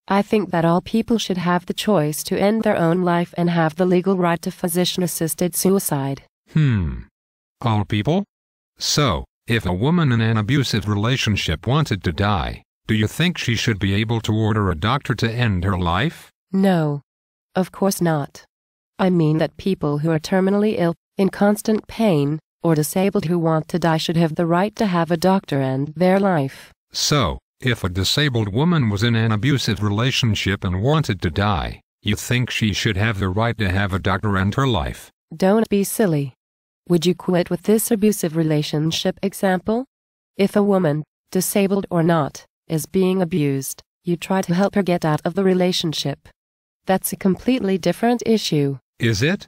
I think that all people should have the choice to end their own life and have the legal right to physician-assisted suicide. All people? So, if a woman in an abusive relationship wanted to die, do you think she should be able to order a doctor to end her life? No. Of course not. I mean that people who are terminally ill, in constant pain, or disabled who want to die should have the right to have a doctor end their life. So, if a disabled woman was in an abusive relationship and wanted to die, you think she should have the right to have a doctor end her life? Don't be silly. Would you quit with this abusive relationship example? If a woman, disabled or not, is being abused, you try to help her get out of the relationship. That's a completely different issue. Is it?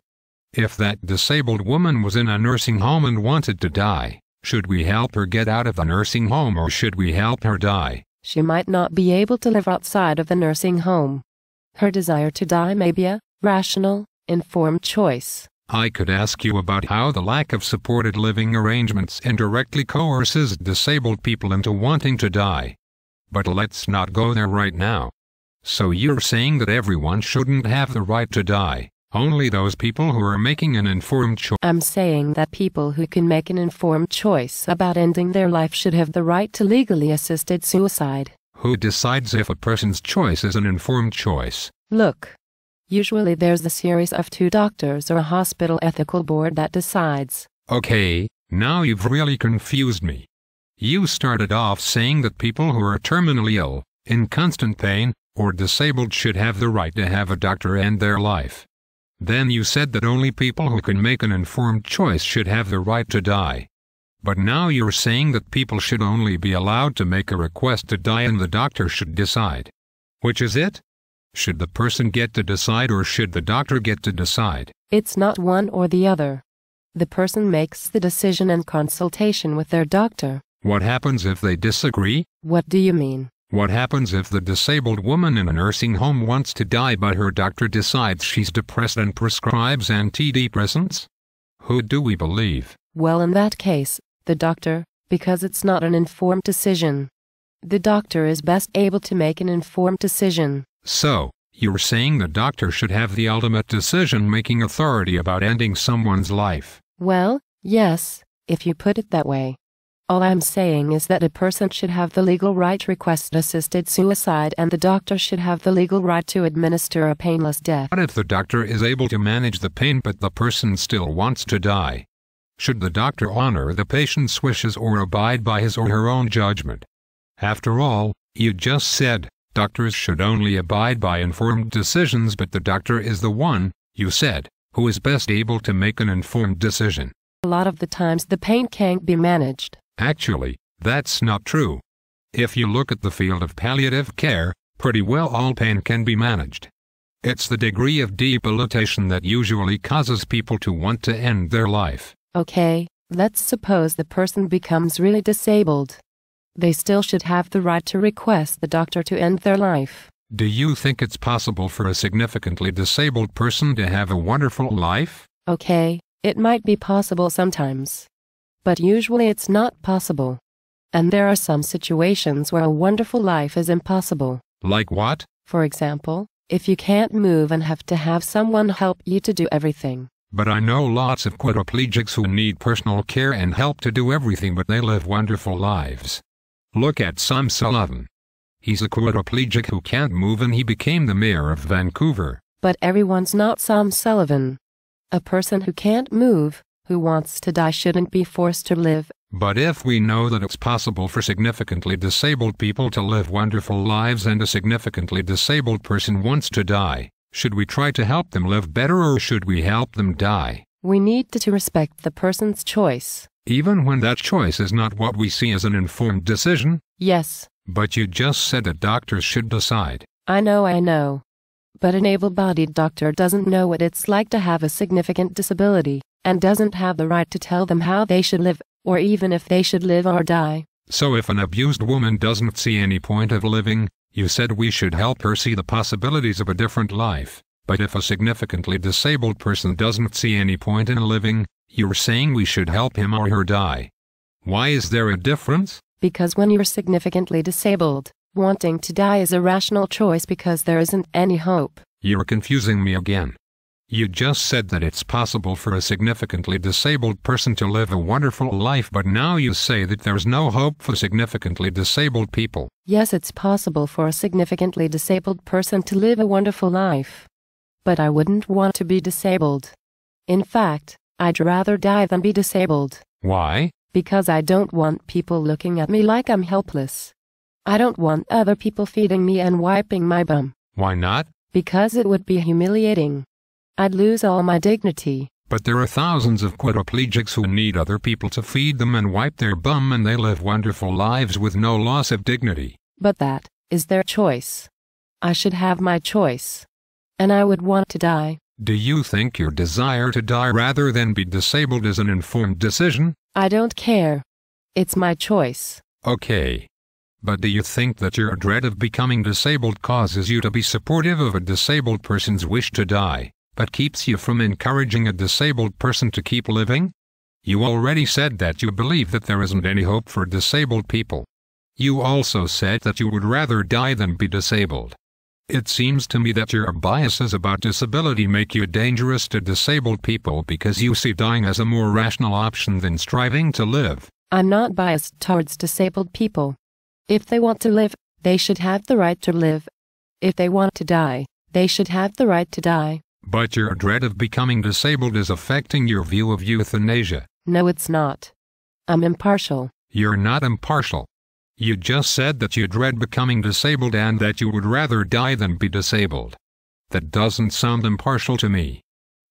If that disabled woman was in a nursing home and wanted to die, should we help her get out of the nursing home or should we help her die? She might not be able to live outside of the nursing home. Her desire to die may be a rational, informed choice. I could ask you about how the lack of supported living arrangements indirectly coerces disabled people into wanting to die. But let's not go there right now. So you're saying that everyone shouldn't have the right to die, only those people who are making an informed choice? I'm saying that people who can make an informed choice about ending their life should have the right to legally assisted suicide. Who decides if a person's choice is an informed choice? Look. Usually there's a series of 2 doctors or a hospital ethical board that decides. Okay, now you've really confused me. You started off saying that people who are terminally ill, in constant pain, or disabled should have the right to have a doctor end their life. Then you said that only people who can make an informed choice should have the right to die. But now you're saying that people should only be allowed to make a request to die and the doctor should decide. Which is it? Should the person get to decide or should the doctor get to decide? It's not one or the other. The person makes the decision in consultation with their doctor. What happens if they disagree? What do you mean? What happens if the disabled woman in a nursing home wants to die but her doctor decides she's depressed and prescribes antidepressants? Who do we believe? Well, in that case, the doctor, because it's not an informed decision. The doctor is best able to make an informed decision. So, you're saying the doctor should have the ultimate decision-making authority about ending someone's life? Well, yes, if you put it that way. All I'm saying is that a person should have the legal right to request assisted suicide and the doctor should have the legal right to administer a painless death. What if the doctor is able to manage the pain but the person still wants to die? Should the doctor honor the patient's wishes or abide by his or her own judgment? After all, you just said, doctors should only abide by informed decisions, but the doctor is the one, you said, who is best able to make an informed decision. A lot of the times the pain can't be managed. Actually, that's not true. If you look at the field of palliative care, pretty well all pain can be managed. It's the degree of debilitation that usually causes people to want to end their life. Okay, let's suppose the person becomes really disabled. They still should have the right to request the doctor to end their life. Do you think it's possible for a significantly disabled person to have a wonderful life? Okay, it might be possible sometimes. But usually it's not possible. And there are some situations where a wonderful life is impossible. Like what? For example, if you can't move and have to have someone help you to do everything. But I know lots of quadriplegics who need personal care and help to do everything, but they live wonderful lives. Look at Sam Sullivan. He's a quadriplegic who can't move and he became the mayor of Vancouver. But everyone's not Sam Sullivan. A person who can't move, who wants to die, shouldn't be forced to live. But if we know that it's possible for significantly disabled people to live wonderful lives and a significantly disabled person wants to die, should we try to help them live better or should we help them die? We need to respect the person's choice. Even when that choice is not what we see as an informed decision? Yes. But you just said that doctors should decide. I know. But an able-bodied doctor doesn't know what it's like to have a significant disability, and doesn't have the right to tell them how they should live, or even if they should live or die. So if an abused woman doesn't see any point of living, you said we should help her see the possibilities of a different life. But if a significantly disabled person doesn't see any point in living, you're saying we should help him or her die. Why is there a difference? Because when you're significantly disabled, wanting to die is a rational choice because there isn't any hope. You're confusing me again. You just said that it's possible for a significantly disabled person to live a wonderful life, but now you say that there's no hope for significantly disabled people. Yes, it's possible for a significantly disabled person to live a wonderful life. But I wouldn't want to be disabled. In fact, I'd rather die than be disabled. Why? Because I don't want people looking at me like I'm helpless. I don't want other people feeding me and wiping my bum. Why not? Because it would be humiliating. I'd lose all my dignity. But there are thousands of quadriplegics who need other people to feed them and wipe their bum, and they live wonderful lives with no loss of dignity. But that is their choice. I should have my choice. And I would want to die. Do you think your desire to die rather than be disabled is an informed decision? I don't care. It's my choice. Okay. But do you think that your dread of becoming disabled causes you to be supportive of a disabled person's wish to die, but keeps you from encouraging a disabled person to keep living? You already said that you believe that there isn't any hope for disabled people. You also said that you would rather die than be disabled. It seems to me that your biases about disability make you dangerous to disabled people because you see dying as a more rational option than striving to live. I'm not biased towards disabled people. If they want to live, they should have the right to live. If they want to die, they should have the right to die. But your dread of becoming disabled is affecting your view of euthanasia. No, it's not. I'm impartial. You're not impartial. You just said that you dread becoming disabled and that you would rather die than be disabled. That doesn't sound impartial to me.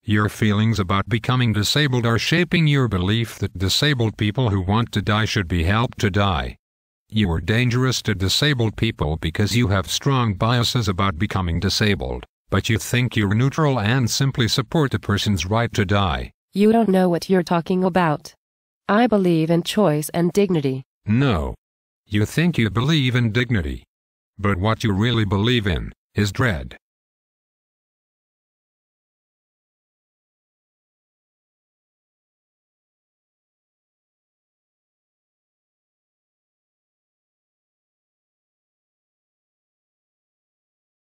Your feelings about becoming disabled are shaping your belief that disabled people who want to die should be helped to die. You are dangerous to disabled people because you have strong biases about becoming disabled, but you think you're neutral and simply support the person's right to die. You don't know what you're talking about. I believe in choice and dignity. No. You think you believe in dignity. But what you really believe in is dread.